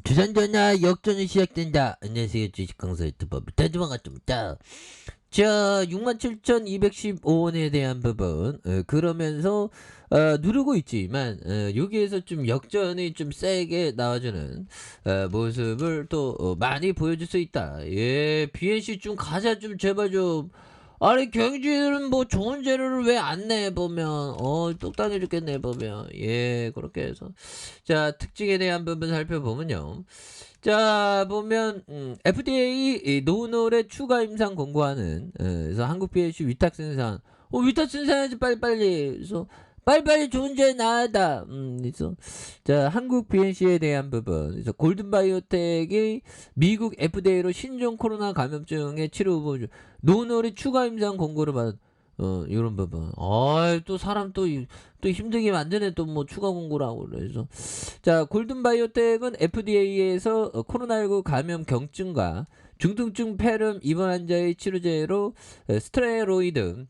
두산전야 역전이 시작된다. 안녕하세요. 주식강사 유튜버 미타주방 같습니다. 자, 67,215원에 대한 부분 그러면서 누르고 있지만 여기에서 좀 역전이 좀 세게 나와주는 모습을 또 많이 보여줄 수 있다. 예, BNC 좀 가자 좀 제발 좀. 아니 경주는 뭐 좋은 재료를 왜 안 내 보면 똑당해 죽겠네 보면. 예, 그렇게 해서 자, 특징에 대한 부분 살펴보면요. 자, 보면 FDA 이 노놀의 추가 임상 권고하는 그래서 한국 BNC 위탁 생산 위탁 생산하지 빨리빨리. 그래서 빨리빨리 좋은 제 나아다. 그래서 자, 한국 BNC에 대한 부분. 그래서 골든바이오텍이 미국 FDA로 신종 코로나 감염증의 치료 후보 중 노놀이 추가 임상 권고를 받은 이런 부분. 또 사람 또 힘들게 만드네. 또 뭐 추가 권고라고 그래서 자, 골든바이오텍은 FDA에서 코로나19 감염 경증과 중등증 폐렴 입원 환자의 치료제로 스테로이드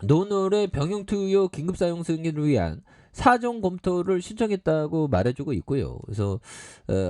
노놀의 병용 투여 긴급 사용 승인을 위한 사정 검토를 신청했다고 말해주고 있고요. 그래서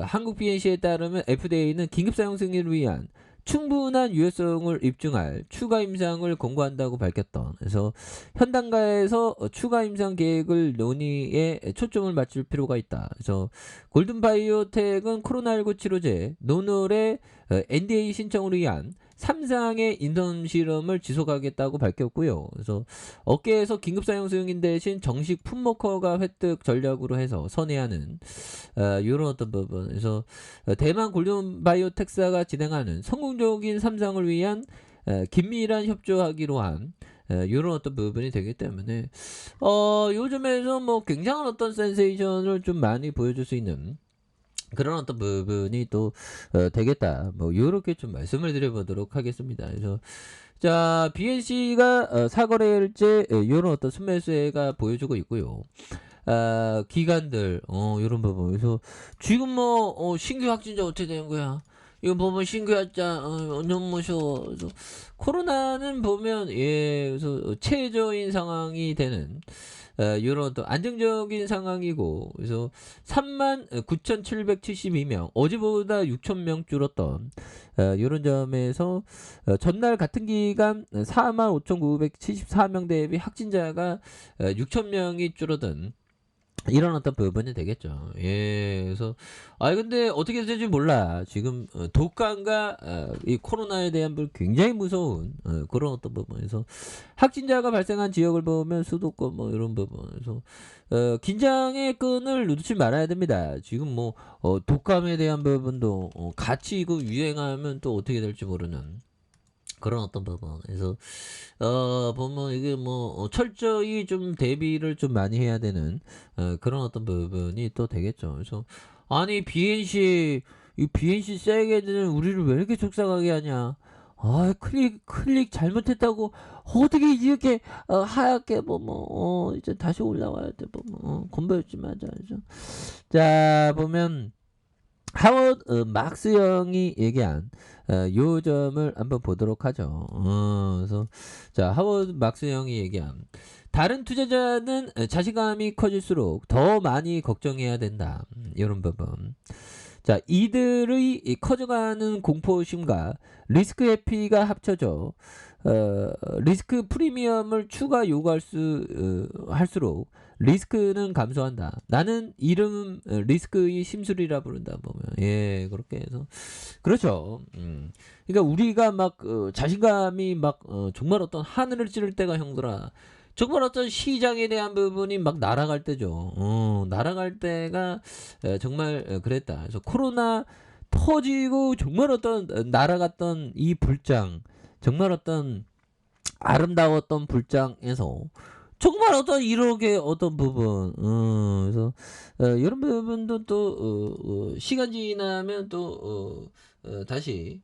한국 BNC에 따르면 FDA는 긴급 사용 승인을 위한 충분한 유효성을 입증할 추가 임상을 권고한다고 밝혔던. 그래서 현 단계에서 추가 임상 계획을 논의에 초점을 맞출 필요가 있다. 그래서 골든바이오텍은 코로나19 치료제 노놀의 NDA 신청을 위한 3상의 인선 실험을 지속하겠다고 밝혔고요. 그래서 업계에서 긴급 사용 승인 대신 정식 품목허가 획득 전략으로 해서 선회하는 이런 어떤 부분. 그래서 대만 골든바이오텍사가 진행하는 성공적인 3상을 위한 긴밀한 협조하기로 한 이런 어떤 부분이 되기 때문에 요즘에서 뭐 굉장한 어떤 센세이션을 좀 많이 보여줄 수 있는 그런 어떤 부분이 또 되겠다. 뭐 요렇게 좀 말씀을 드려보도록 하겠습니다. 그래서 자, BNC가 사거래일제 요런 어떤 순매수가 보여주고 있고요. 기관들 요런 부분. 그래서 지금 뭐 신규 확진자 어떻게 되는 거야? 이거 보면 신규 확진자 너무 무서워. 그래서 코로나는 보면 그래서 최저인 상황이 되는 이런 또 안정적인 상황이고. 그래서 39,772명 어제보다 6,000명 줄었던 이런 점에서 전날 같은 기간 45,974명 대비 확진자가 6,000명이 줄어든 이런 어떤 부분이 되겠죠. 예, 그래서 근데 어떻게 될지 몰라. 지금 독감과 이 코로나에 대한 굉장히 무서운 그런 어떤 부분에서 확진자가 발생한 지역을 보면 수도권 뭐 이런 부분에서 긴장의 끈을 놓지 말아야 됩니다. 지금 뭐 독감에 대한 부분도 같이 이거 유행하면 또 어떻게 될지 모르는 그런 어떤 부분. 그래서 보면 이게 뭐 철저히 좀 대비를 좀 많이 해야 되는 그런 어떤 부분이 또 되겠죠. 그래서 아니 이 BNC 세게 되는 우리를 왜 이렇게 속상하게 하냐. 클릭 잘못했다고 어떻게 이렇게 하얗게 이제 다시 올라와야 돼 보면 건배였지 맞아. 그래서 자, 보면 하워드 막스 형이 얘기한 요 점을 한번 보도록 하죠. 그래서 자, 하워드 막스 형이 얘기한 다른 투자자는 자신감이 커질수록 더 많이 걱정해야 된다. 이런 부분. 자, 이들의 이 커져가는 공포심과 리스크 회피가 합쳐져 리스크 프리미엄을 추가 요구할 할수록 리스크는 감소한다. 나는 이름 리스크의 심술이라 부른다 보면 그렇게 해서 그렇죠. 그러니까 우리가 막 자신감이 막 정말 어떤 하늘을 찌를 때가 형들아. 정말 어떤 시장에 대한 부분이 막 날아갈 때죠. 날아갈 때가 정말 그랬다. 그래서 코로나 터지고 정말 어떤 날아갔던 이 불장, 정말 어떤 아름다웠던 불장에서 정말 어떤 이렇게 어떤 부분, 그래서 이런 부분도 또 시간 지나면 또 다시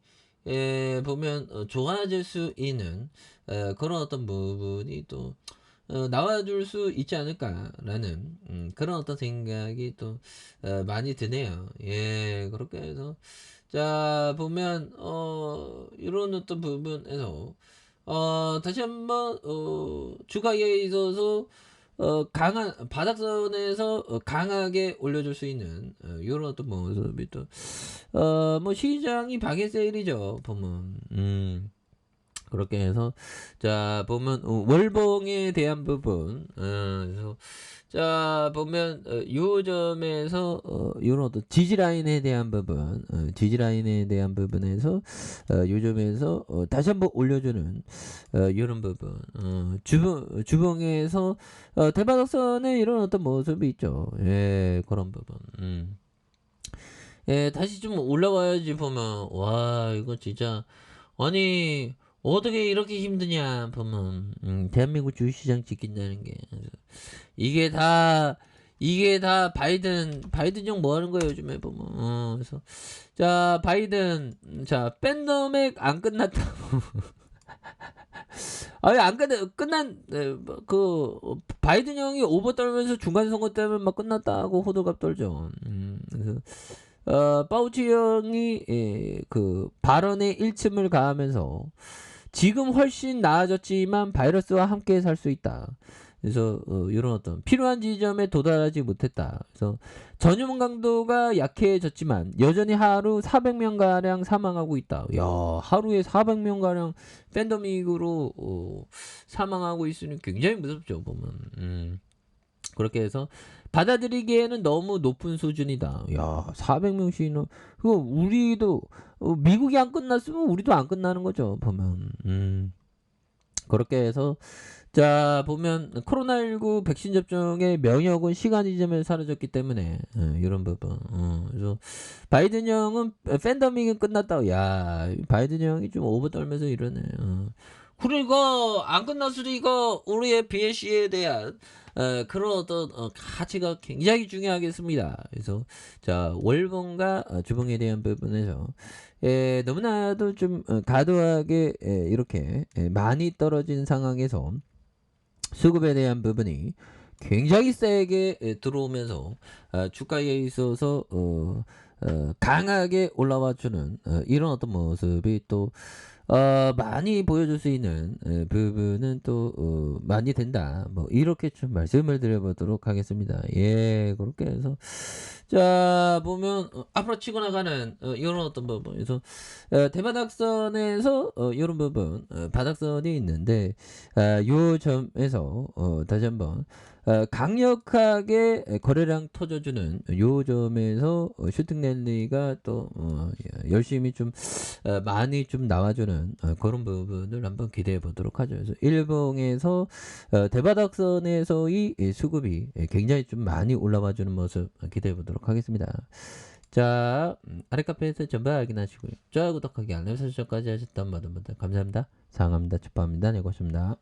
보면 좋아질 수 있는 그런 어떤 부분이 또 나와줄 수 있지 않을까라는 그런 어떤 생각이 또 많이 드네요. 예, 그렇게 해서 자, 보면 이런 어떤 부분에서 다시 한번 주가에 있어서 강한 바닥선에서 강하게 올려줄 수 있는 요런 어떤 모습이 또 뭐 시장이 박앤 세일이죠 보면. 그렇게 해서 자 보면 월봉에 대한 부분 그래서 자 보면 요 점에서 요런 어떤 지지 라인에 대한 부분 지지 라인에 대한 부분에서 요 점에서 다시 한번 올려주는 요런 부분 주봉에서 대바닥선에 이런 어떤 모습이 있죠. 예, 그런 부분. 예, 다시 좀 올라와야지 보면 와 이거 진짜 아니 어떻게 이렇게 힘드냐 보면 대한민국 주식시장 지킨다는 게 이게 다 바이든 형 뭐 하는 거예요 요즘에 보면 그래서 자 바이든 자 팬데믹 안 끝났다고 아니 안 끝난 그 바이든 형이 오버 떨면서 중간 선거 때문에 막 끝났다고 호들갑 떨죠. 그래서 파우치 형이 그 발언에 일침을 가하면서 지금 훨씬 나아졌지만 바이러스와 함께 살 수 있다. 그래서 이런 어떤 필요한 지점에 도달하지 못했다. 그래서 전염 강도가 약해졌지만 여전히 하루 400명 가량 사망하고 있다. 야, 하루에 400명 가량 팬데믹으로 사망하고 있으니 굉장히 무섭죠 보면. 그렇게 해서 받아들이기에는 너무 높은 수준이다. 야, 400명씩이나 그거 우리도 미국이 안 끝났으면 우리도 안 끝나는 거죠 보면. 그렇게 해서 자 보면 코로나19 백신 접종의 명역은 시간 이점에 사라졌기 때문에 이런 부분 그래서 바이든 형은 팬데믹은 끝났다고 야 바이든 형이 좀 오버 떨면서 이러네 그리고 안 끝났으니까 우리의 BAC에 대한 그런 어떤 가치가 굉장히 중요하겠습니다. 그래서 자 월봉과 주봉에 대한 부분에서 너무나도 좀 과도하게 이렇게 많이 떨어진 상황에서 수급에 대한 부분이 굉장히 세게 들어오면서 주가에 있어서 강하게 올라와주는 이런 어떤 모습이 또 많이 보여줄 수 있는 부분은 또 많이 된다. 뭐 이렇게 좀 말씀을 드려보도록 하겠습니다. 예, 그렇게 해서 자 보면 앞으로 치고 나가는 이런 어떤 부분, 그래서 대바닥선에서 이런 부분 바닥선이 있는데 요 점에서 다시 한번 강력하게 거래량 터져주는 요 점에서 슈팅 랠리가 또 열심히 좀 많이 좀 나와주는 그런 부분을 한번 기대해 보도록 하죠. 그래서 일봉에서 대바닥선에서의 수급이 굉장히 좀 많이 올라와주는 모습 기대해 보도록 하겠습니다. 자 아래 카페에서 전부 확인하시고요. 좋아요 구독하기 알람 설정까지 하셨던 모든 분들 감사합니다. 사랑합니다. 축복합니다. 네 고맙습니다.